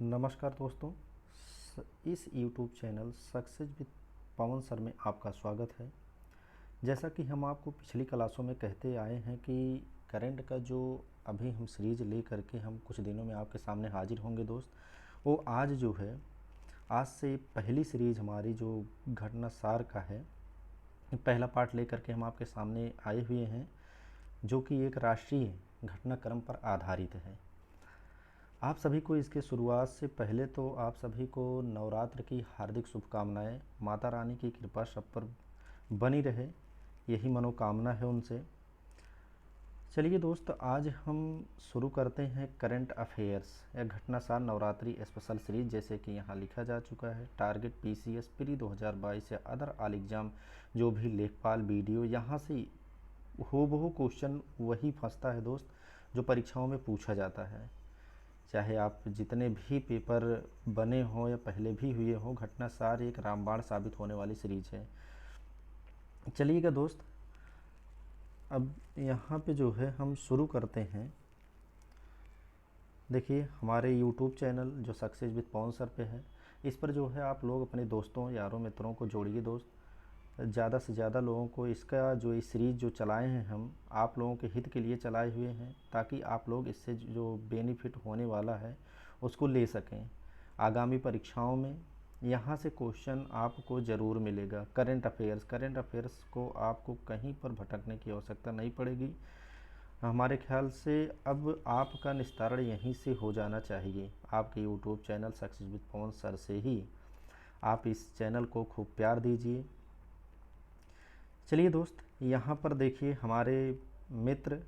नमस्कार दोस्तों। इस YouTube channel success with Pawan sir में आपका स्वागत है। जैसा कि हम आपको पिछली क्लासों में कहते आए हैं कि करंट का जो अभी हम सीरीज ले करके हम कुछ दिनों में आपके सामने हाजिर होंगे दोस्त, वो आज जो है, आज से पहली सीरीज हमारी जो घटना सार का है, पहला पार्ट ले करके हम आपके सामने आए हुए हैं, जो कि एक राष्ट्रीय घटनाक्रम पर आधारित है। आप सभी को इसके शुरुआत से पहले तो आप सभी को नवरात्र की हार्दिक शुभकामनाएं। माता रानी की कृपा सब पर बनी रहे, यही मनोकामना है उनसे। चलिए दोस्त, आज हम शुरू करते हैं करंट अफेयर्स या घटनासार नवरात्रि स्पेशल सीरीज। जैसे कि यहाँ लिखा जा चुका है, टारगेट PCS प्री 2022 या अदर ऑल एग्ज़ाम, जो भी लेखपाल वीडियो, यहाँ से हूबहू क्वेश्चन वही फंसता है दोस्त जो परीक्षाओं में पूछा जाता है। चाहे आप जितने भी पेपर बने हों या पहले भी हुए हों, घटनासार एक रामबाण साबित होने वाली सीरीज है। चलिएगा दोस्त, अब यहाँ पे जो है हम शुरू करते हैं। देखिए, हमारे YouTube चैनल जो सक्सेस विद पवन सर पे है, इस पर जो है आप लोग अपने दोस्तों यारों मित्रों को जोड़िए दोस्त। ज़्यादा से ज़्यादा लोगों को इसका जो इस सीरीज़ जो चलाए हैं हम आप लोगों के हित के लिए चलाए हुए हैं, ताकि आप लोग इससे जो बेनिफिट होने वाला है उसको ले सकें। आगामी परीक्षाओं में यहाँ से क्वेश्चन आपको ज़रूर मिलेगा। करंट अफेयर्स को आपको कहीं पर भटकने की आवश्यकता नहीं पड़ेगी। हमारे ख्याल से अब आपका निस्तारण यहीं से हो जाना चाहिए, आपके YouTube channel success with Pawan sir से ही। आप इस चैनल को खूब प्यार दीजिए। चलिए दोस्त, यहाँ पर देखिए हमारे मित्र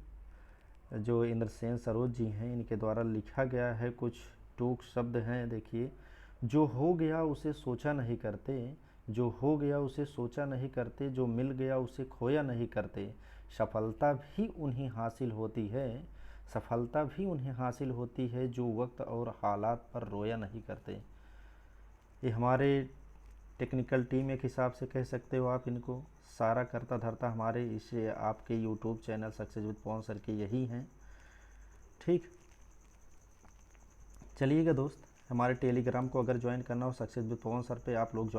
जो इंद्रसेन सरोज जी हैं, इनके द्वारा लिखा गया है, कुछ टूक शब्द हैं। देखिए, जो हो गया उसे सोचा नहीं करते, जो हो गया उसे सोचा नहीं करते, जो मिल गया उसे खोया नहीं करते, सफलता भी उन्हें हासिल होती है, सफलता भी उन्हें हासिल होती है जो वक्त और हालात पर रोया नहीं करते। ये हमारे टेक्निकल टीम एक हिसाब से कह सकते हो आप इनको। सारा करता धरता हमारे इस आपके YouTube channel success with Pawan sir के यही हैं। ठीक, चलिएगा दोस्त, हमारे टेलीग्राम को अगर ज्वाइन करना हो सक्सेस विद पवन सर पे, आप लोग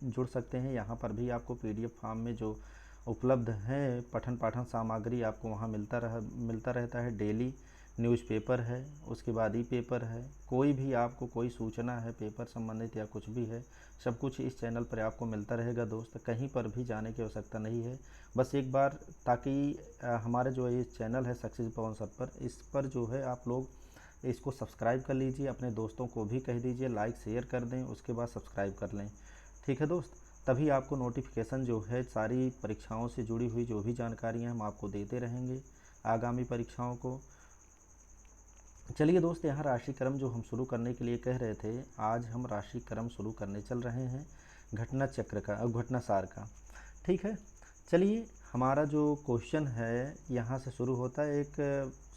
जुड़ सकते हैं। यहाँ पर भी आपको PDF फॉर्म में जो उपलब्ध है पठन पाठन सामग्री आपको वहाँ मिलता रहता है। डेली न्यूज़पेपर है, उसके बाद पेपर है, कोई भी आपको कोई सूचना है पेपर संबंधित या कुछ भी है, सब कुछ इस चैनल पर आपको मिलता रहेगा दोस्त। कहीं पर भी जाने की आवश्यकता नहीं है, बस एक बार, ताकि हमारे जो ये चैनल है सक्सेस पवन सर पर, इस पर जो है आप लोग इसको सब्सक्राइब कर लीजिए, अपने दोस्तों को भी कह दीजिए लाइक शेयर कर दें, उसके बाद सब्सक्राइब कर लें। ठीक है दोस्त, तभी आपको नोटिफिकेशन जो है सारी परीक्षाओं से जुड़ी हुई जो भी जानकारियाँ हम आपको देते रहेंगे आगामी परीक्षाओं को। चलिए दोस्त, यहाँ राशिक्रम जो हम शुरू करने के लिए कह रहे थे, आज हम राशिक्रम शुरू करने चल रहे हैं घटना चक्र का, घटनासार का। ठीक है, चलिए, हमारा जो क्वेश्चन है यहाँ से शुरू होता है। एक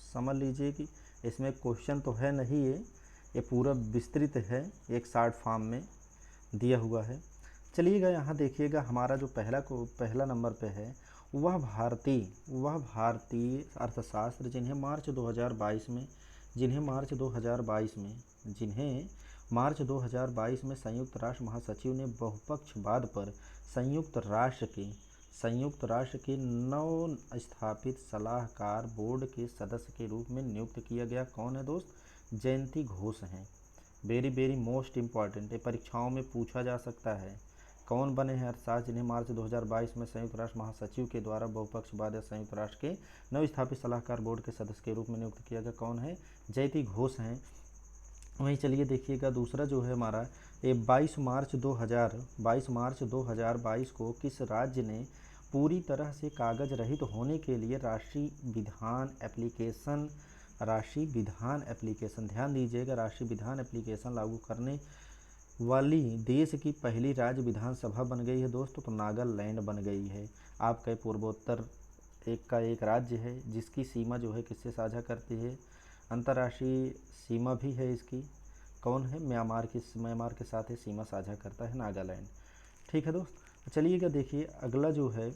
समझ लीजिए कि इसमें क्वेश्चन तो है नहीं, ये पूरा विस्तृत है, एक शॉर्ट फॉर्म में दिया हुआ है। चलिएगा, यहाँ देखिएगा, हमारा जो पहला नंबर पे है, वह भारतीय अर्थशास्त्र जिन्हें मार्च 2022 में संयुक्त राष्ट्र महासचिव ने बहुपक्षवाद पर संयुक्त राष्ट्र के नव स्थापित सलाहकार बोर्ड के सदस्य के रूप में नियुक्त किया गया। कौन है दोस्त? जयंती घोष हैं। वेरी वेरी मोस्ट इम्पॉर्टेंट, ये परीक्षाओं में पूछा जा सकता है। कौन बने हैं अर्थशास्त्र जिन्हें मार्च 2022 में संयुक्त राष्ट्र महासचिव के द्वारा बहुपक्षवाद या संयुक्त राष्ट्र के नव स्थापित सलाहकार बोर्ड के सदस्य के रूप में नियुक्त किया गया? कौन है? जयंती घोष हैं। वहीं चलिए देखिएगा, दूसरा जो है हमारा, ये 22 मार्च 2022 को किस राज्य ने पूरी तरह से कागज रहित होने के लिए राष्ट्रीय विधान एप्लीकेशन, ध्यान दीजिएगा, राष्ट्रीय विधान एप्लीकेशन लागू करने वाली देश की पहली राज्य विधानसभा बन गई है दोस्तों? तो नागालैंड बन गई है। आपका पूर्वोत्तर का एक राज्य है जिसकी सीमा जो है किससे साझा करती है? अंतर्राष्ट्रीय सीमा भी है इसकी। कौन है? म्यांमार के साथ ये सीमा साझा करता है नागालैंड। ठीक है दोस्त, चलिएगा देखिए, अगला जो है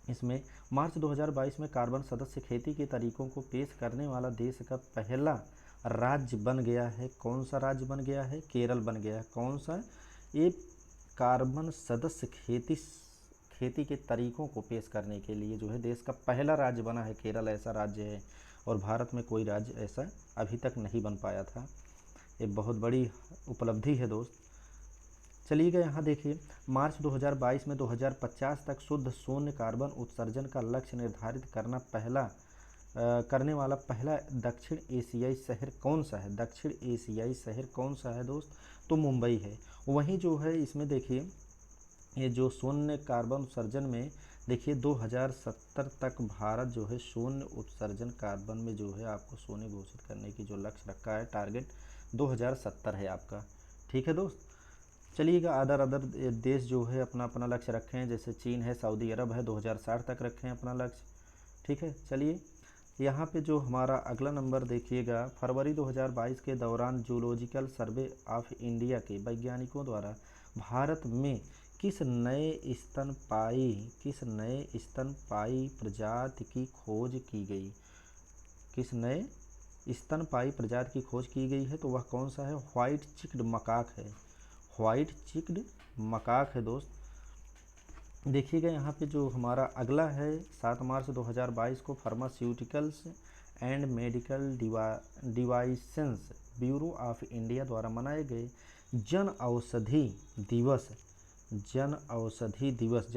इसमें, मार्च 2022 में कार्बन सदस्य खेती के तरीकों को पेश करने वाला देश का पहला राज्य बन गया है। कौन सा राज्य बन गया है? केरल बन गया है। कौन सा? ये कार्बन सदस्य खेती के तरीकों को पेश करने के लिए जो है देश का पहला राज्य बना है केरल, ऐसा राज्य है। और भारत में कोई राज्य ऐसा अभी तक नहीं बन पाया था। ये बहुत बड़ी उपलब्धि है दोस्त। चलिएगा यहाँ देखिए, मार्च 2022 में 2050 तक शुद्ध शून्य कार्बन उत्सर्जन का लक्ष्य निर्धारित करने वाला पहला दक्षिण एशियाई शहर कौन सा है? दक्षिण एशियाई शहर कौन सा है दोस्त? तो मुंबई है। वहीं जो है इसमें देखिए, ये जो शून्य कार्बन उत्सर्जन में देखिए 2070 तक भारत जो है शून्य उत्सर्जन कार्बन में जो है आपको शून्य घोषित करने की जो लक्ष्य रखा है, टारगेट 2070 है आपका। ठीक है दोस्त। चलिएगा, अदर देश जो है अपना अपना लक्ष्य रखे हैं, जैसे चीन है, सऊदी अरब है, 2060 तक रखे हैं अपना लक्ष्य। ठीक है। चलिए यहाँ पे जो हमारा अगला नंबर देखिएगा, फरवरी 2022 के दौरान जूलॉजिकल सर्वे ऑफ इंडिया के वैज्ञानिकों द्वारा भारत में किस नए स्तनपायी प्रजाति की खोज की गई? किस नए स्तनपायी प्रजाति की खोज की गई है? तो वह कौन सा है? व्हाइट चिक्ड मकाक है। व्हाइट चिक्ड मकाक है दोस्त। देखिएगा यहाँ पे जो हमारा अगला है, 7 मार्च 2022 को pharmaceuticals and medical devices bureau of India द्वारा मनाए गए जन औषधि दिवस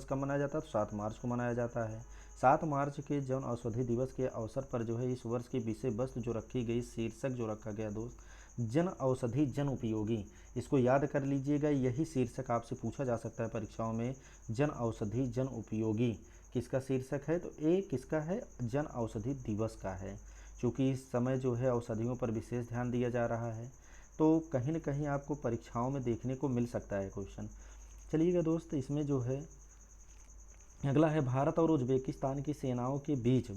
कब मनाया जाता है? तो 7 मार्च को मनाया जाता है। 7 मार्च के जन औषधि दिवस के अवसर पर जो है इस वर्ष की विषय वस्तु जो रखी गई, शीर्षक जो रखा गया दोस्त, जन औषधि जन उपयोगी। इसको याद कर लीजिएगा, यही शीर्षक आपसे पूछा जा सकता है परीक्षाओं में। जन औषधि जन उपयोगी किसका शीर्षक है? तो ए किसका है? जन औषधि दिवस का है। क्योंकि इस समय जो है औषधियों पर विशेष ध्यान दिया जा रहा है, तो कहीं न कहीं आपको परीक्षाओं में देखने को मिल सकता है क्वेश्चन। चलिएगा दोस्त, इसमें जो है अगला है, भारत और उज्बेकिस्तान की सेनाओं के बीच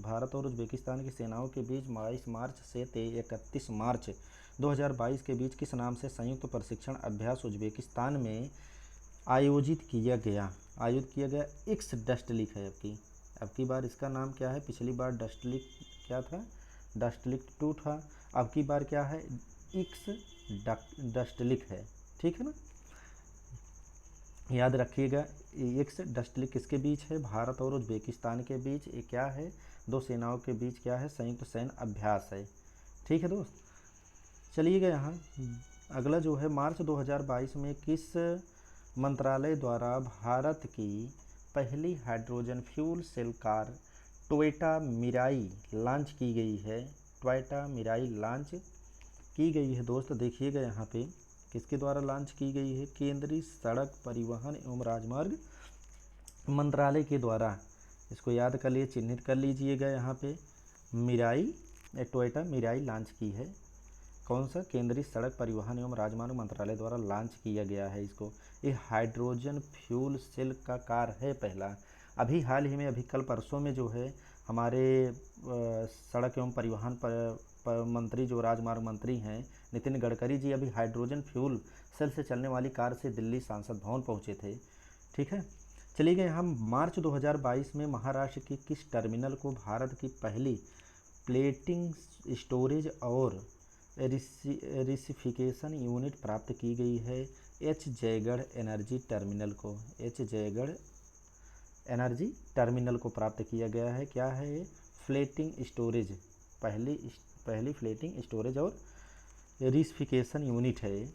22 मार्च से 31 मार्च 2022 के बीच किस नाम से संयुक्त प्रशिक्षण अभ्यास उज्बेकिस्तान में आयोजित किया गया? एक्स डस्टलिक है अब की बार इसका नाम क्या है? पिछली बार डस्टलिक क्या था? डस्टलिक 2 था। अब की बार क्या है? एक्स डस्टलिक है। ठीक है ना, याद रखिएगा। एक्स डस्टलिक किसके बीच है? भारत और उज्बेकिस्तान के बीच। ये क्या है? दो सेनाओं के बीच क्या है? संयुक्त सैन्य अभ्यास है। ठीक है दोस्त। चलिएगा यहाँ अगला जो है, मार्च 2022 में किस मंत्रालय द्वारा भारत की पहली hydrogen fuel cell car Toyota Mirai launch की गई है? टोयोटा मिराई लॉन्च की गई है दोस्त। देखिएगा यहाँ पे किसके द्वारा लॉन्च की गई है? केंद्रीय सड़क परिवहन एवं राजमार्ग मंत्रालय के द्वारा। इसको याद कर लिए, चिन्हित कर लीजिएगा। यहाँ पे टोयोटा मिराई लॉन्च की है। कौन सा? केंद्रीय सड़क परिवहन एवं राजमार्ग मंत्रालय द्वारा लॉन्च किया गया है इसको। ये हाइड्रोजन फ्यूल सेल का कार है पहला। अभी हाल ही में, अभी कल परसों में जो है हमारे सड़क एवं परिवहन मंत्री, जो राजमार्ग मंत्री हैं, नितिन गडकरी जी, अभी हाइड्रोजन फ्यूल सेल से चलने वाली कार से दिल्ली संसद भवन पहुंचे थे। ठीक है। चलिए यहाँ मार्च 2022 में महाराष्ट्र के किस टर्मिनल को भारत की पहली प्लेटिंग स्टोरेज और रिसिफिकेशन यूनिट प्राप्त की गई है? एच जयगढ़ एनर्जी टर्मिनल को। एच जयगढ़ एनर्जी टर्मिनल को प्राप्त किया गया है। क्या है ये? फ्लेटिंग स्टोरेज, पहली फ्लेटिंग स्टोरेज और रिसिफिकेशन यूनिट है।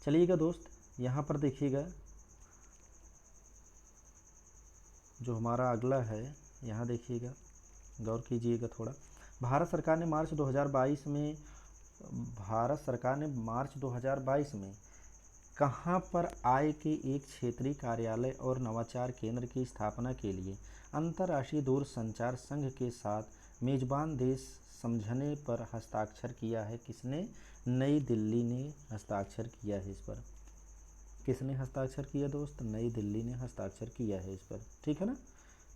चलिएगा दोस्त, यहाँ पर देखिएगा जो हमारा अगला है, यहाँ देखिएगा, गौर कीजिएगा थोड़ा। भारत सरकार ने मार्च 2022 में कहाँ पर आय के एक क्षेत्रीय कार्यालय और नवाचार केंद्र की स्थापना के लिए अंतर्राष्ट्रीय दूरसंचार संघ के साथ मेजबान देश समझने पर हस्ताक्षर किया है? किसने? नई दिल्ली ने हस्ताक्षर किया है इस पर। किसने हस्ताक्षर किया दोस्त? नई दिल्ली ने हस्ताक्षर किया है इस पर। ठीक है ना,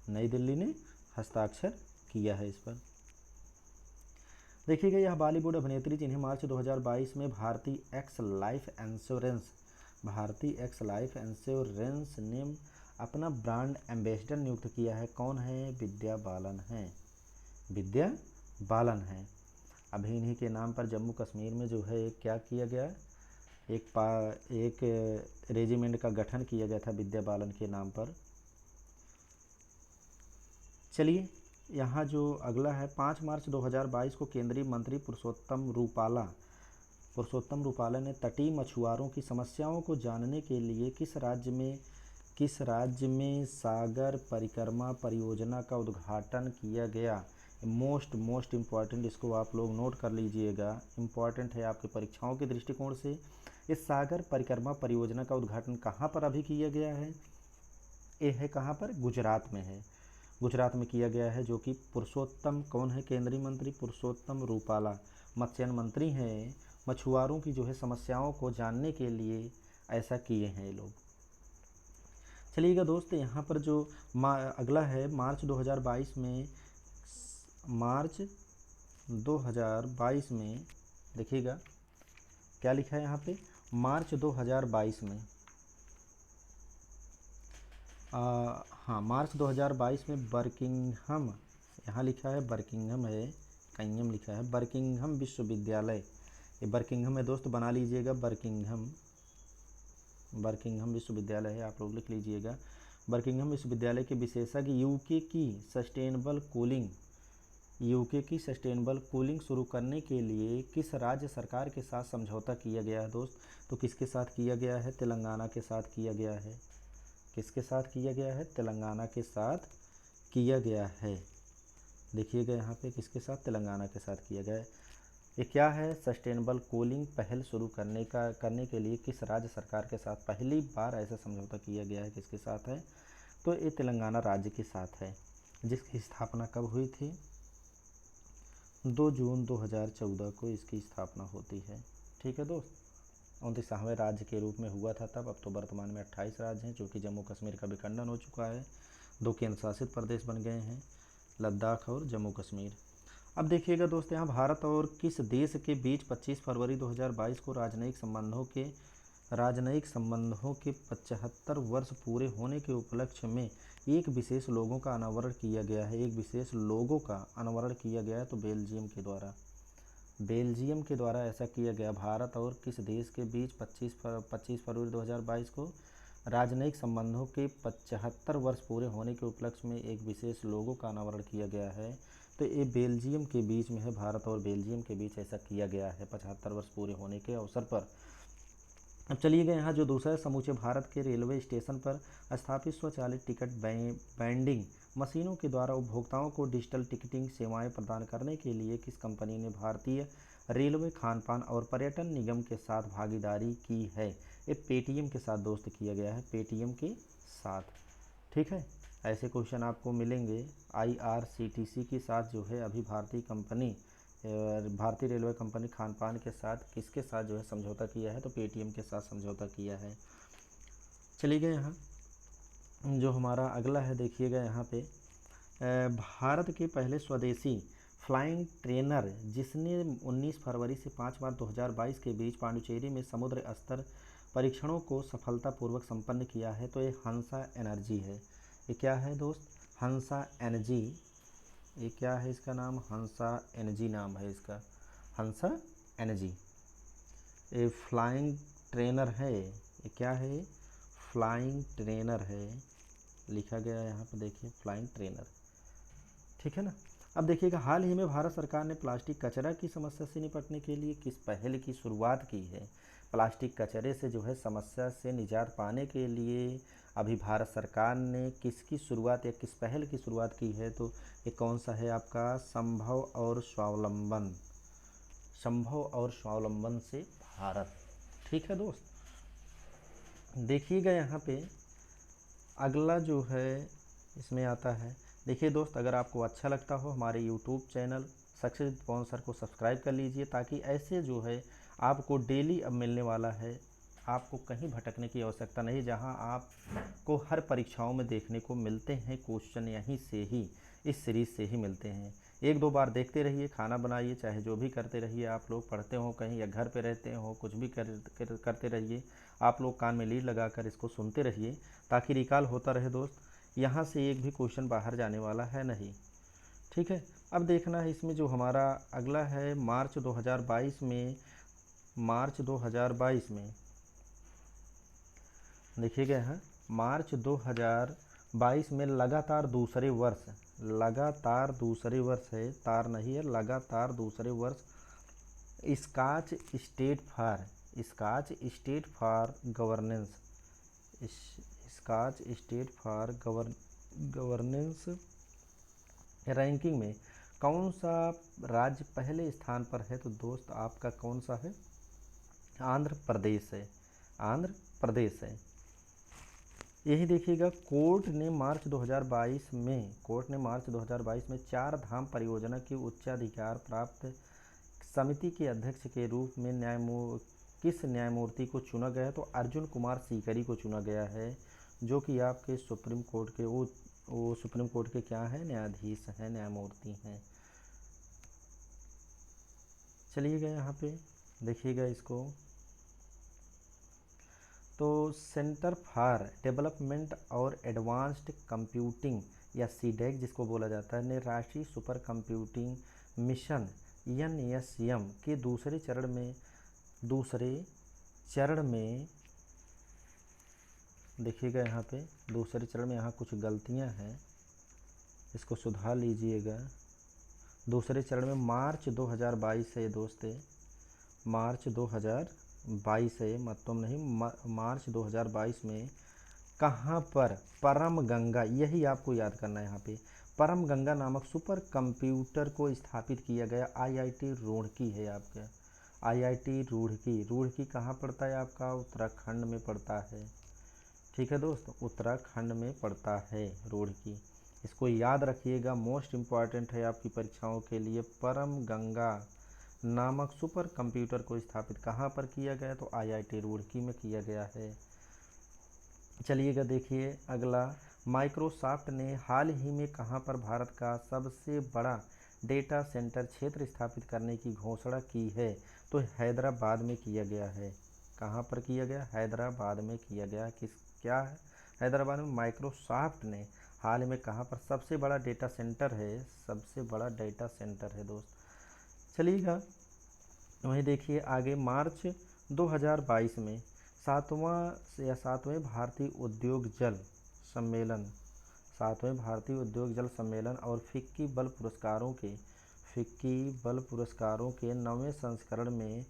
नई दिल्ली ने हस्ताक्षर किया है इस पर। देखिएगा, यह बॉलीवुड अभिनेत्री जिन्हें मार्च 2022 में भारतीय एक्स लाइफ इंश्योरेंस ने अपना ब्रांड एम्बेसडर नियुक्त किया है, कौन है? विद्या बालन है। अभी इन्हीं के नाम पर जम्मू कश्मीर में जो है क्या किया गया, एक रेजिमेंट का गठन किया गया था विद्या बालन के नाम पर। चलिए यहाँ जो अगला है, 5 मार्च 2022 को केंद्रीय मंत्री पुरुषोत्तम रूपाला ने तटीय मछुआरों की समस्याओं को जानने के लिए किस राज्य में सागर परिक्रमा परियोजना का उद्घाटन किया गया। मोस्ट इम्पॉर्टेंट, इसको आप लोग नोट कर लीजिएगा, इम्पॉर्टेंट है आपके परीक्षाओं के दृष्टिकोण से। इस सागर परिक्रमा परियोजना का उद्घाटन कहाँ पर अभी किया गया है? ये है कहाँ पर? गुजरात में है, गुजरात में किया गया है। जो कि पुरुषोत्तम, कौन है केंद्रीय मंत्री? पुरुषोत्तम रूपाला मत्स्य मंत्री हैं। मछुआरों की जो है समस्याओं को जानने के लिए ऐसा किए हैं ये लोग। चलिएगा दोस्त, यहाँ पर जो अगला है मार्च 2022 में देखिएगा क्या लिखा है यहाँ पे। मार्च 2022 में हाँ, मार्च 2022 में बर्किंघम, यहाँ लिखा है बर्किंघम है, कंगम लिखा है, बर्किंघम विश्वविद्यालय, ये बर्किंघम है दोस्त, बना लीजिएगा, बर्किंघम विश्वविद्यालय है, आप लोग लिख लीजिएगा। बर्किंघम विश्वविद्यालय के विशेषज्ञ यूके की सस्टेनेबल कूलिंग शुरू करने के लिए किस राज्य सरकार के साथ समझौता किया गया है दोस्त? तो किसके साथ किया गया है? तेलंगाना के साथ किया गया है। किसके साथ किया गया है? तेलंगाना के साथ किया गया है। देखिएगा यहाँ पे किसके साथ? तेलंगाना के साथ किया गया है। ये क्या है? सस्टेनेबल कूलिंग पहल शुरू करने के लिए किस राज्य सरकार के साथ पहली बार ऐसा समझौता किया गया है? किसके साथ है? तो ये तेलंगाना राज्य के साथ है, जिसकी स्थापना कब हुई थी? 2 जून 2014 को इसकी स्थापना होती है। ठीक है दोस्त, 29वें राज्य के रूप में हुआ था तब। अब तो वर्तमान में 28 राज्य हैं, क्योंकि जम्मू कश्मीर का विखंडन हो चुका है, 2 केंद्र शासित प्रदेश बन गए हैं, लद्दाख और जम्मू कश्मीर। अब देखिएगा दोस्त, यहाँ भारत और किस देश के बीच 25 फरवरी 2022 को राजनयिक संबंधों के 75 वर्ष पूरे होने के उपलक्ष्य में एक विशेष लोगों का अनावरण किया गया है। तो बेल्जियम के द्वारा ऐसा किया गया। भारत और किस देश के बीच 25 फरवरी 2022 को राजनयिक संबंधों के 75 वर्ष पूरे होने के उपलक्ष्य में एक विशेष लोगो का अनावरण किया गया है। तो ये बेल्जियम के बीच में है, भारत और बेल्जियम के बीच ऐसा किया गया है 75 वर्ष पूरे होने के अवसर पर। अब चलिएगा यहाँ जो दूसरा, समूचे भारत के रेलवे स्टेशन पर स्थापित स्वचालित टिकट बैंडिंग मशीनों के द्वारा उपभोक्ताओं को डिजिटल टिकटिंग सेवाएं प्रदान करने के लिए किस कंपनी ने भारतीय रेलवे खानपान और पर्यटन निगम के साथ भागीदारी की है? ये पेटीएम के साथ दोस्त किया गया है, पेटीएम के साथ। ठीक है, ऐसे क्वेश्चन आपको मिलेंगे। IRCTC के साथ जो है अभी भारतीय रेलवे कंपनी खानपान के साथ किसके साथ जो है समझौता किया है? तो पेटीएम के साथ समझौता किया है। चलिएगा यहाँ जो हमारा अगला है, देखिएगा यहाँ पे भारत के पहले स्वदेशी फ्लाइंग ट्रेनर जिसने 19 फरवरी से 5 मार्च 2022 के बीच पांडुचेरी में समुद्र स्तर परीक्षणों को सफलतापूर्वक संपन्न किया है, तो ये हंसा एनर्जी है। ये क्या है दोस्त? हंसा एनर्जी। ये क्या है इसका नाम? हंसा एनर्जी नाम है इसका, हंसा एनर्जी। ये फ्लाइंग ट्रेनर है। ये क्या है? फ्लाइंग ट्रेनर है, लिखा गया है यहाँ पर, देखिए फ्लाइंग ट्रेनर। ठीक है ना। अब देखिएगा, हाल ही में भारत सरकार ने प्लास्टिक कचरा की समस्या से निपटने के लिए किस पहल की शुरुआत की है? प्लास्टिक कचरे से जो है समस्या से निजात पाने के लिए अभी भारत सरकार ने किसकी शुरुआत या किस पहल की शुरुआत की है? तो ये कौन सा है आपका? संभव और स्वावलंबन से भारत। ठीक है दोस्त, देखिएगा यहाँ पे अगला जो है इसमें आता है। देखिए दोस्त, अगर आपको अच्छा लगता हो हमारे YouTube channel success with Pawan sir को सब्सक्राइब कर लीजिए, ताकि ऐसे जो है आपको डेली अब मिलने वाला है, आपको कहीं भटकने की आवश्यकता नहीं, जहां आपको हर परीक्षाओं में देखने को मिलते हैं क्वेश्चन, यहीं से ही, इस सीरीज़ से ही मिलते हैं। 1-2 बार देखते रहिए, खाना बनाइए, चाहे जो भी करते रहिए, आप लोग पढ़ते हो कहीं या घर पे रहते हो, कुछ भी करते रहिए, आप लोग कान में लीड लगाकर इसको सुनते रहिए, ताकि रिकॉल होता रहे दोस्त। यहाँ से एक भी क्वेश्चन बाहर जाने वाला है नहीं। ठीक है, अब देखना है इसमें जो हमारा अगला है मार्च 2022 में, मार्च 2022 में देखिएगा यहाँ मार्च 2022 में लगातार दूसरे वर्ष, लगातार दूसरे वर्ष है, तार नहीं है, लगातार दूसरे वर्ष Skoch state for governance, Skoch state for governance ranking में कौन सा राज्य पहले स्थान पर है? तो दोस्त आपका कौन सा है? आंध्र प्रदेश है, आंध्र प्रदेश है। यही देखिएगा कोर्ट ने मार्च 2022 में 4 धाम परियोजना की उच्चाधिकार प्राप्त समिति के अध्यक्ष के रूप में किस न्यायमूर्ति को चुना गया है? तो अर्जुन कुमार सीकरी को चुना गया है, जो कि आपके सुप्रीम कोर्ट के वो सुप्रीम कोर्ट के क्या हैं? न्यायाधीश हैं, न्यायमूर्ति हैं। चलिएगा यहाँ पे देखिएगा इसको, तो सेंटर फॉर डेवलपमेंट और एडवांस्ड कंप्यूटिंग या सीडेक जिसको बोला जाता है ने राष्ट्रीय सुपर कंप्यूटिंग मिशन NSM के दूसरे चरण में देखिएगा यहाँ पे दूसरे चरण में यहाँ कुछ गलतियाँ हैं, इसको सुधार लीजिएगा। दूसरे चरण में मार्च 2022 है दोस्ते, मार्च 2022 है, मतम नहीं, मार्च 2022 में कहाँ पर? परम गंगा, यही आपको याद करना है यहाँ पे, परम गंगा नामक सुपर कंप्यूटर को स्थापित किया गया। IIT रुड़की है आपका, IIT रुड़की कहाँ पड़ता है आपका? उत्तराखंड में पड़ता है। ठीक है दोस्त, उत्तराखंड में पड़ता है रुड़की, इसको याद रखिएगा, मोस्ट इम्पॉर्टेंट है आपकी परीक्षाओं के लिए। परम गंगा नामक सुपर कंप्यूटर को स्थापित कहाँ पर किया गया? तो IIT रुड़की में किया गया है। चलिएगा देखिए अगला, माइक्रोसॉफ्ट ने हाल ही में कहाँ पर भारत का सबसे बड़ा डेटा सेंटर क्षेत्र स्थापित करने की घोषणा की है? तो हैदराबाद में किया गया है। कहाँ पर किया गया? हैदराबाद में किया गया। क्या है? हैदराबाद में माइक्रोसॉफ्ट ने हाल में कहाँ पर सबसे बड़ा डेटा सेंटर है? सबसे बड़ा डेटा सेंटर है दोस्त। चलिएगा वहीं देखिए आगे, मार्च 2022 में सातवें भारतीय उद्योग जल सम्मेलन और फिक्की बल पुरस्कारों के 9वें संस्करण में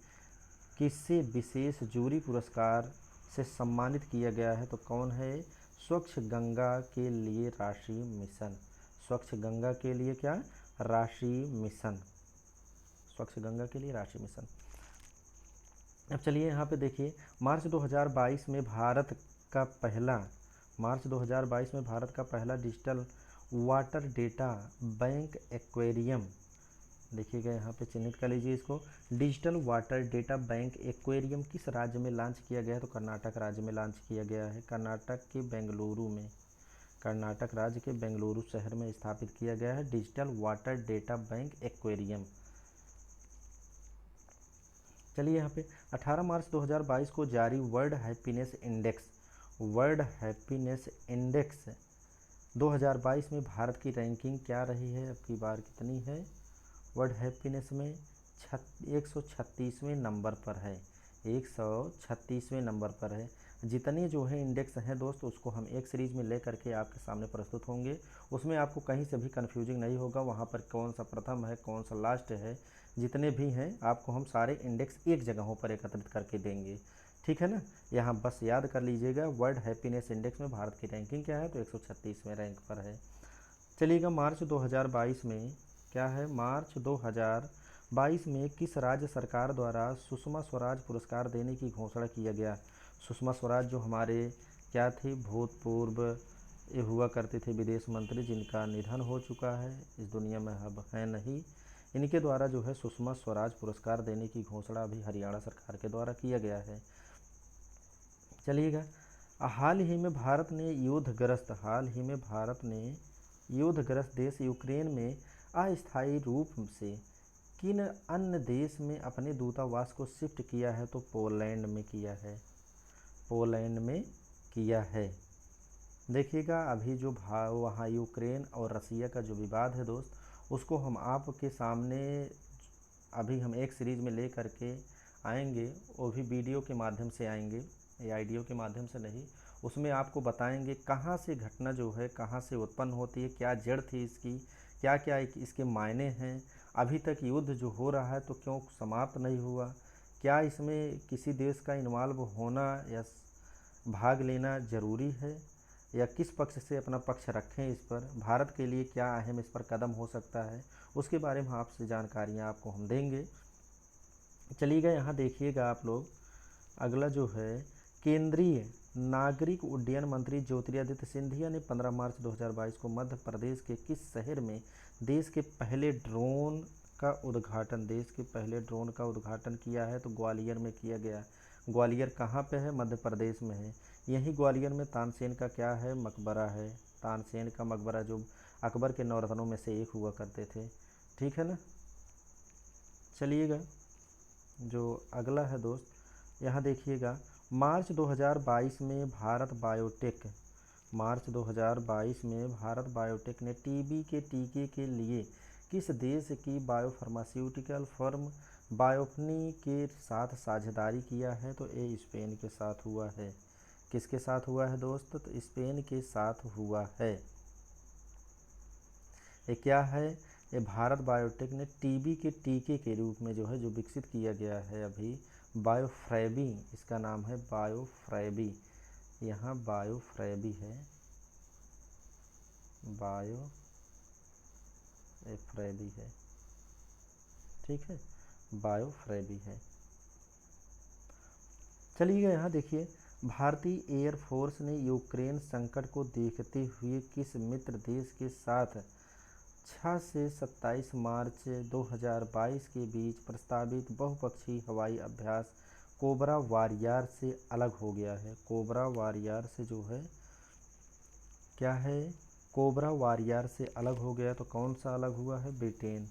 किसे विशेष जूरी पुरस्कार से सम्मानित किया गया है? तो कौन है? स्वच्छ गंगा के लिए राष्ट्रीय मिशन, स्वच्छ गंगा के लिए क्या? राष्ट्रीय मिशन, स्वच्छ गंगा के लिए राष्ट्रीय मिशन। अब चलिए यहाँ पे देखिए, मार्च 2022 में भारत का पहला digital water data bank aquarium, देखिएगा यहाँ पे चिन्हित कर लीजिए इसको, digital water data bank aquarium किस राज्य में लॉन्च किया गया है? तो कर्नाटक राज्य में लॉन्च किया गया है, कर्नाटक राज्य के बेंगलुरु शहर में स्थापित किया गया है digital water data bank aquarium. चलिए यहाँ पे 18 मार्च 2022 को जारी वर्ल्ड हैप्पीनेस इंडेक्स 2022 में भारत की रैंकिंग क्या रही है? अब की बार कितनी है? वर्ल्ड हैप्पीनेस में 136वें नंबर पर है, 136वें नंबर पर है। जितने जो है इंडेक्स हैं दोस्त, उसको हम एक सीरीज़ में ले करके आपके सामने प्रस्तुत होंगे, उसमें आपको कहीं से भी कन्फ्यूजिंग नहीं होगा, वहाँ पर कौन सा प्रथम है कौन सा लास्ट है, जितने भी हैं आपको हम सारे इंडेक्स एक जगहों पर एकत्रित करके देंगे। ठीक है ना, यहाँ बस याद कर लीजिएगा, वर्ल्ड हैप्पीनेस इंडेक्स में भारत की रैंकिंग क्या है? तो 136वें रैंक पर है। चलिएगा मार्च 2022 में क्या है? मार्च 2022 में किस राज्य सरकार द्वारा सुषमा स्वराज पुरस्कार देने की घोषणा किया गया? सुषमा स्वराज जो हमारे क्या थी? भूतपूर्व ये हुआ करते थे विदेश मंत्री, जिनका निधन हो चुका है, इस दुनिया में अब है नहीं। इनके द्वारा जो है सुषमा स्वराज पुरस्कार देने की घोषणा अभी हरियाणा सरकार के द्वारा किया गया है। चलिएगा, हाल ही में भारत ने युद्धग्रस्त देश यूक्रेन में अस्थायी रूप से किन अन्य देश में अपने दूतावास को शिफ्ट किया है? तो पोलैंड में किया है। देखिएगा अभी जो वहाँ यूक्रेन और रसिया का जो विवाद है दोस्त, उसको हम आपके सामने अभी हम एक सीरीज़ में ले करके आएंगे, वो भी वीडियो के माध्यम से आएंगे या ऑडियो के माध्यम से नहीं। उसमें आपको बताएंगे कहाँ से घटना जो है कहाँ से उत्पन्न होती है, क्या जड़ थी इसकी, क्या क्या इसके मायने हैं, अभी तक युद्ध जो हो रहा है तो क्यों समाप्त नहीं हुआ, क्या इसमें किसी देश का इन्वॉल्व होना या भाग लेना ज़रूरी है, या किस पक्ष से अपना पक्ष रखें, इस पर भारत के लिए क्या अहम इस पर कदम हो सकता है, उसके बारे में आपसे जानकारियाँ आपको हम देंगे। चलिएगा यहाँ देखिएगा आप लोग, अगला जो है केंद्रीय नागरिक उड्डयन मंत्री ज्योतिरादित्य सिंधिया ने 15 मार्च 2022 को मध्य प्रदेश के किस शहर में देश के पहले ड्रोन का उद्घाटन किया है? तो ग्वालियर में किया गया। ग्वालियर कहाँ पे है? मध्य प्रदेश में है। यही ग्वालियर में तानसेन का क्या है? मकबरा है। तानसेन का मकबरा जो अकबर के 9 रत्नों में से एक हुआ करते थे। ठीक है ना। चलिएगा जो अगला है दोस्त, यहाँ देखिएगा मार्च 2022 में भारत बायोटेक ने टीबी के टीके के लिए किस देश की बायोफार्मास्यूटिकल फर्म बायोफनी के साथ साझेदारी किया है? तो ये स्पेन के साथ हुआ है। किसके साथ हुआ है दोस्त? तो स्पेन के साथ हुआ है। ये क्या है? ये भारत बायोटेक ने टीबी के टीके के रूप में जो है जो विकसित किया गया है अभी, बायोफ्रैबी इसका नाम है, बायोफ्रैबी। यहाँ बायोफ्रैबी है, बायोफ्रैबी है। ठीक है, बायोफ्रैबी है। चलिएगा यहाँ देखिए, भारतीय एयरफोर्स ने यूक्रेन संकट को देखते हुए किस मित्र देश के साथ 6 से 27 मार्च 2022 के बीच प्रस्तावित बहुपक्षीय हवाई अभ्यास कोबरा वारियर से अलग हो गया है? कोबरा वारियर से जो है क्या है? कोबरा वारियर से अलग हो गया। तो कौन सा अलग हुआ है? ब्रिटेन।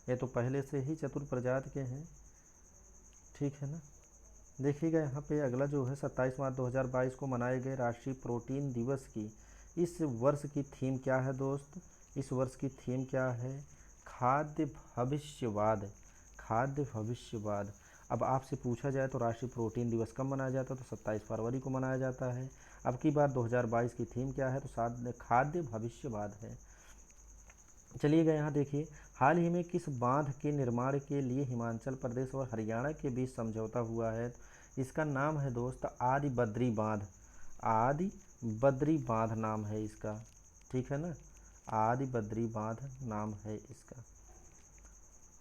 ये तो पहले से ही चतुर प्रजाति के हैं। ठीक है ना। देखिएगा यहाँ पे अगला जो है 27 मार्च 2022 को मनाए गए राष्ट्रीय प्रोटीन दिवस की इस वर्ष की थीम क्या है दोस्त? इस वर्ष की थीम क्या है? खाद्य भविष्यवाद। अब आपसे पूछा जाए तो राष्ट्रीय प्रोटीन दिवस कब मनाया जाता है? तो 27 फरवरी को मनाया जाता है। अब की बार 2022 की थीम क्या है? तो खाद्य भविष्यवाद है। चलिएगा यहाँ देखिए, हाल ही में किस बांध के निर्माण के लिए हिमाचल प्रदेश और हरियाणा के बीच समझौता हुआ है? इसका नाम है दोस्त आदि बद्री बांध नाम है इसका। ठीक है ना, आदि बद्री बांध नाम है इसका।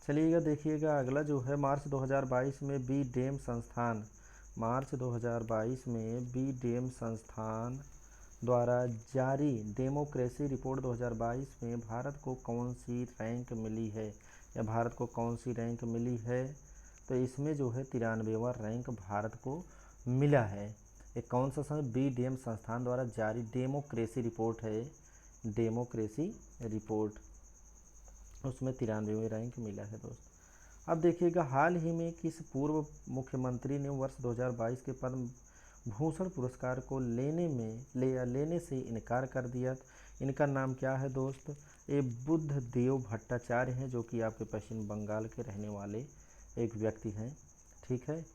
चलिएगा देखिएगा अगला जो है मार्च 2022 में बी डेम संस्थान द्वारा जारी डेमोक्रेसी रिपोर्ट 2022 में भारत को कौन सी रैंक मिली है, या भारत को कौन सी रैंक मिली है? तो इसमें जो है 93वां रैंक भारत को मिला है। ये कौन सा बी डेम संस्थान द्वारा जारी डेमोक्रेसी रिपोर्ट है, डेमोक्रेसी रिपोर्ट, उसमें 93वें रैंक मिला है दोस्त। अब देखिएगा हाल ही में किस पूर्व मुख्यमंत्री ने वर्ष 2022 के पद्म भूषण पुरस्कार को लेने से इनकार कर दिया? इनका नाम क्या है दोस्त? ये बुद्ध देव भट्टाचार्य हैं, जो कि आपके पश्चिम बंगाल के रहने वाले एक व्यक्ति हैं। ठीक है,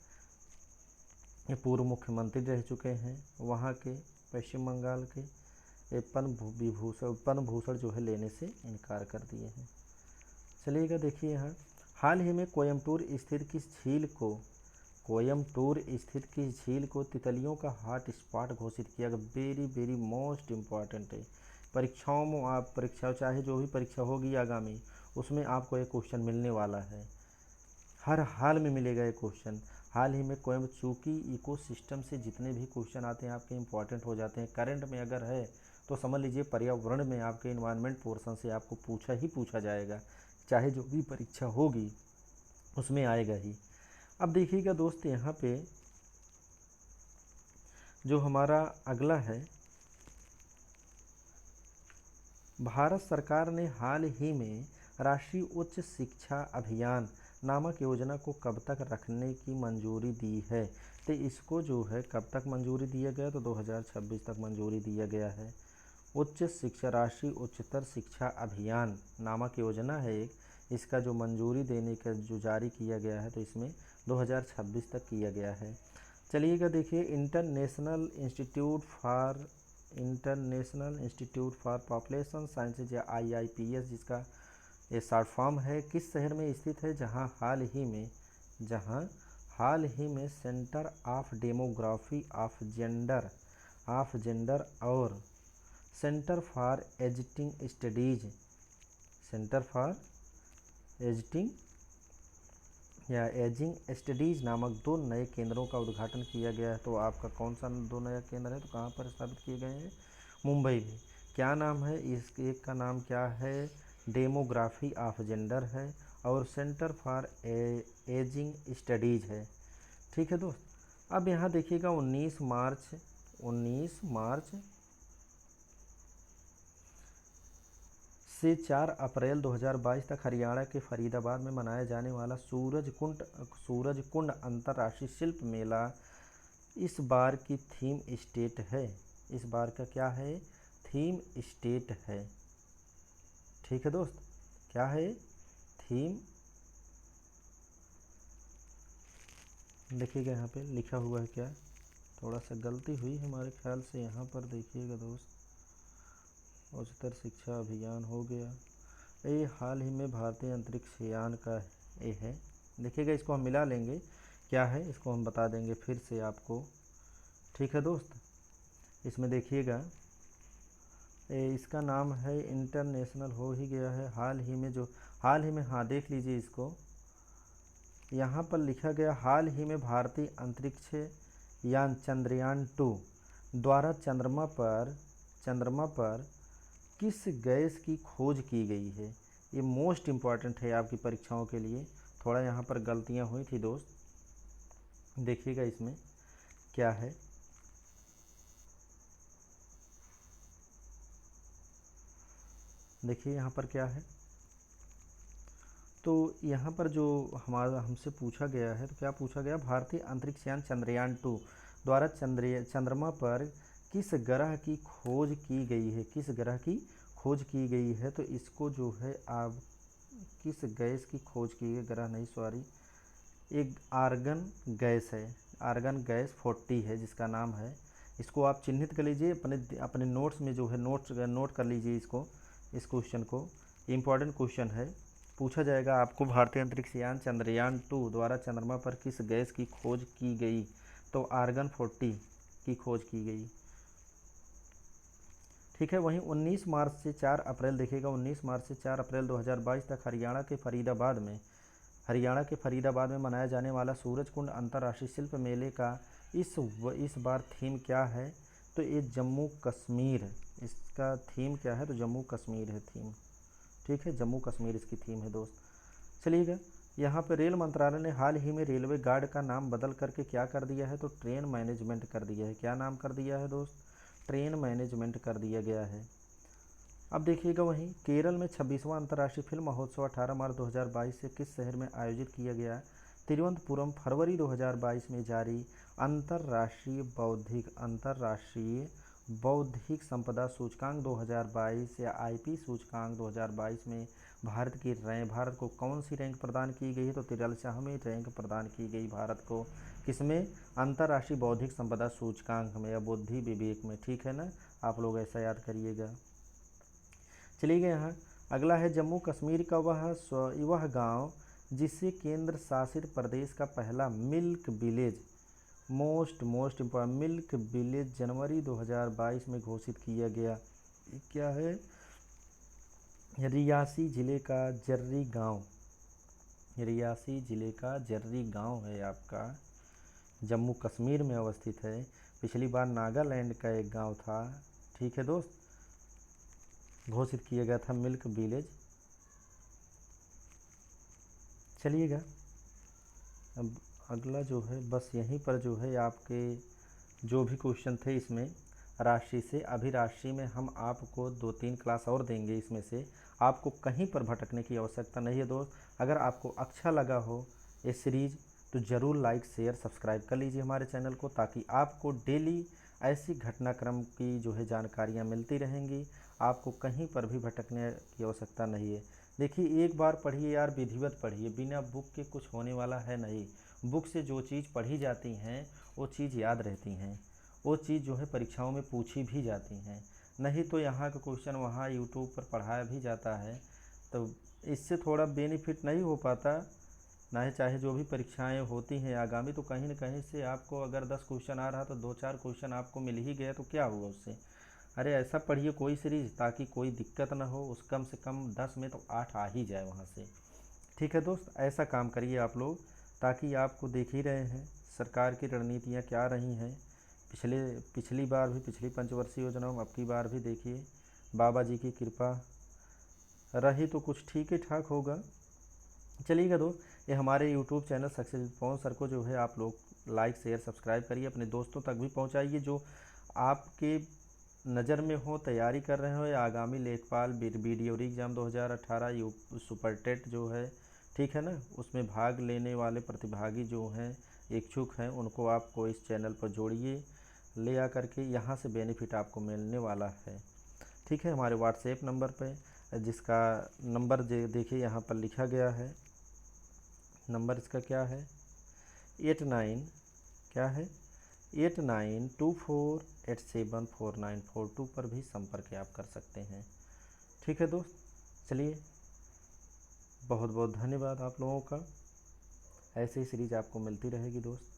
ये पूर्व मुख्यमंत्री रह चुके हैं वहाँ के पश्चिम बंगाल के। ये पद्म भूषण जो है लेने से इनकार कर दिए हैं। चलिएगा देखिए यहाँ, हाल ही में कोयम्बटूर स्थित किस झील को तितलियों का हॉट स्पॉट घोषित किया गया? वेरी मोस्ट इम्पॉर्टेंट है। परीक्षाओं में आप चाहे जो भी परीक्षा होगी आगामी, उसमें आपको एक क्वेश्चन मिलने वाला है, हर हाल में मिलेगा ये क्वेश्चन। हाल ही में चूँकि इकोसिस्टम से जितने भी क्वेश्चन आते हैं आपके इम्पॉर्टेंट हो जाते हैं। करंट में अगर है तो समझ लीजिए पर्यावरण में आपके इन्वायरमेंट पोर्शन से आपको पूछा जाएगा, चाहे जो भी परीक्षा होगी उसमें आएगा ही। अब देखिएगा दोस्त यहाँ पे जो हमारा अगला है, भारत सरकार ने हाल ही में राष्ट्रीय उच्च शिक्षा अभियान नामक योजना को कब तक रखने की मंजूरी दी है? तो इसको जो है कब तक मंजूरी दिया गया? तो 2026 तक मंजूरी दिया गया है। उच्च शिक्षा राष्ट्रीय उच्चतर शिक्षा अभियान नामक योजना है एक, इसका जो मंजूरी देने का जो जारी किया गया है तो इसमें 2026 तक किया गया है। चलिएगा देखिए, international institute for population sciences या IIPS जिसका ये शॉर्ट फॉर्म है, किस शहर में स्थित है? जहां हाल ही में centre of demography of gender और सेंटर फॉर एजिंग स्टडीज नामक 2 नए केंद्रों का उद्घाटन किया गया है। तो आपका कौन सा 2 नया केंद्र है? तो कहाँ पर स्थापित किए गए हैं? मुंबई में। क्या नाम है? इस एक का नाम क्या है? डेमोग्राफी ऑफ जेंडर है और सेंटर फॉर एजिंग स्टडीज है। ठीक है दोस्त। अब यहाँ देखिएगा 19 मार्च से 4 अप्रैल 2022 तक हरियाणा के फरीदाबाद में मनाया जाने वाला सूरज कुंड अंतर्राष्ट्रीय शिल्प मेला इस बार की थीम स्टेट है। इस बार का क्या है? थीम स्टेट है। ठीक है दोस्त, क्या है? थीम। देखिएगा यहाँ पे लिखा हुआ है क्या, थोड़ा सा गलती हुई हमारे ख्याल से। यहाँ पर देखिएगा दोस्त, उच्चतर शिक्षा अभियान हो गया, ये हाल ही में भारतीय अंतरिक्ष यान का ये है। देखिएगा, इसको हम मिला लेंगे, क्या है इसको हम बता देंगे फिर से आपको। ठीक है दोस्त, इसमें देखिएगा इसका नाम है इंटरनेशनल हो ही गया है। हाल ही में हाँ देख लीजिए इसको, यहाँ पर लिखा गया हाल ही में भारतीय अंतरिक्ष यान चंद्रयान-2 द्वारा चंद्रमा पर किस गैस की खोज की गई है। ये मोस्ट इम्पॉर्टेंट है आपकी परीक्षाओं के लिए। थोड़ा यहाँ पर गलतियाँ हुई थी दोस्त, देखिएगा इसमें क्या है। देखिए यहाँ पर क्या है, तो यहाँ पर जो हमसे पूछा गया है, तो क्या पूछा गया? भारतीय अंतरिक्ष यान चंद्रयान-2 द्वारा चंद्रमा पर किस ग्रह की खोज की गई है? किस ग्रह की खोज की गई है? तो इसको जो है आप किस गैस की खोज की गई? ग्रह नहीं, सॉरी, एक आर्गन गैस है, आर्गन गैस 40 है जिसका नाम है। इसको आप चिन्हित कर लीजिए अपने नोट्स में, जो है नोट कर लीजिए इसको, इस क्वेश्चन को। इम्पॉर्टेंट क्वेश्चन है, पूछा जाएगा आपको भारतीय अंतरिक्ष यान चंद्रयान-2 द्वारा चंद्रमा पर किस गैस की खोज की गई? तो आर्गन 40 की खोज की गई। ठीक है। वहीं 19 मार्च से 4 अप्रैल देखिएगा, 19 मार्च से 4 अप्रैल 2022 तक हरियाणा के फरीदाबाद में मनाया जाने वाला सूरज कुंड अंतर्राष्ट्रीय शिल्प मेले का इस बार थीम क्या है? तो ये जम्मू कश्मीर, इसका थीम क्या है? तो जम्मू कश्मीर है थीम। ठीक है, जम्मू कश्मीर इसकी थीम है दोस्त। चलिएगा, यहाँ पे रेल मंत्रालय ने हाल ही में रेलवे गार्ड का नाम बदल करके क्या कर दिया है? तो ट्रेन मैनेजमेंट कर दिया है। क्या नाम कर दिया है दोस्त? ट्रेन मैनेजमेंट कर दिया गया है। अब देखिएगा, वहीं केरल में 26वां अंतर्राष्ट्रीय फिल्म महोत्सव 18 मार्च 2022 से किस शहर में आयोजित किया गया? तिरुवनंतपुरम। फरवरी 2022 में जारी अंतर्राष्ट्रीय बौद्धिक संपदा सूचकांक 2022 या IP सूचकांक 2022 में भारत को कौन सी रैंक प्रदान की गई है? तो 43वें रैंक प्रदान की गई भारत को। किसमें? अंतर्राष्ट्रीय बौद्धिक संपदा सूचकांक में या बुद्धि विवेक में। ठीक है ना, आप लोग ऐसा याद करिएगा। चलिएगा, यहाँ अगला है जम्मू कश्मीर का वह गांव जिसे केंद्र शासित प्रदेश का पहला milk village, most important milk village जनवरी 2022 में घोषित किया गया। ये क्या है? रियासी जिले का जर्री गांव है आपका, जम्मू कश्मीर में अवस्थित है। पिछली बार नागालैंड का एक गांव था। ठीक है दोस्त, घोषित किया गया था मिल्क विलेज। चलिएगा, अब अगला जो है, बस यहीं पर जो है आपके जो भी क्वेश्चन थे इसमें राशि से, अभी राशि में हम आपको 2-3 क्लास और देंगे। इसमें से आपको कहीं पर भटकने की आवश्यकता नहीं है दोस्त। अगर आपको अच्छा लगा हो ये सीरीज़ तो ज़रूर लाइक शेयर सब्सक्राइब कर लीजिए हमारे चैनल को, ताकि आपको डेली ऐसी घटनाक्रम की जो है जानकारियाँ मिलती रहेंगी। आपको कहीं पर भी भटकने की आवश्यकता नहीं है। देखिए, एक बार पढ़िए यार, विधिवत पढ़िए, बिना बुक के कुछ होने वाला है नहीं। बुक से जो चीज़ पढ़ी जाती हैं वो चीज़ याद रहती हैं, वो चीज़ जो है परीक्षाओं में पूछी भी जाती हैं। नहीं तो यहाँ का क्वेश्चन वहाँ यूट्यूब पर पढ़ाया भी जाता है, तो इससे थोड़ा बेनिफिट नहीं हो पाता ना है। चाहे जो भी परीक्षाएं होती हैं आगामी, तो कहीं न कहीं से आपको अगर 10 क्वेश्चन आ रहा तो 2-4 क्वेश्चन आपको मिल ही गया तो क्या हुआ उससे। अरे ऐसा पढ़िए कोई सीरीज़, ताकि कोई दिक्कत ना हो, उस कम से कम 10 में तो 8 आ ही जाए वहाँ से। ठीक है दोस्त, ऐसा काम करिए आप लोग, ताकि आपको देख ही रहे हैं सरकार की रणनीतियाँ क्या रही हैं। पिछली बार भी, पिछली पंचवर्षीय योजनाओं में, अब की बार भी देखिए बाबा जी की कृपा रही तो कुछ ठीक ही ठाक होगा। चलिएगा दोस्त, ये हमारे YouTube channel success with Pawan sir को जो है आप लोग लाइक शेयर सब्सक्राइब करिए, अपने दोस्तों तक भी पहुंचाइए जो आपके नज़र में हो, तैयारी कर रहे हो, या आगामी लेखपाल BDO exam 2018 U super TET जो है, ठीक है ना, उसमें भाग लेने वाले प्रतिभागी जो हैं, इच्छुक हैं, उनको आपको इस चैनल पर जोड़िए, ले आकर के यहाँ से बेनिफिट आपको मिलने वाला है। ठीक है, हमारे व्हाट्सएप नंबर पे, जिसका नंबर देखिए यहाँ पर लिखा गया है, नंबर इसका क्या है, 89, क्या है, 8924874942 पर भी संपर्क आप कर सकते हैं। ठीक है दोस्त, चलिए, बहुत बहुत धन्यवाद आप लोगों का। ऐसे ही सीरीज आपको मिलती रहेगी दोस्त।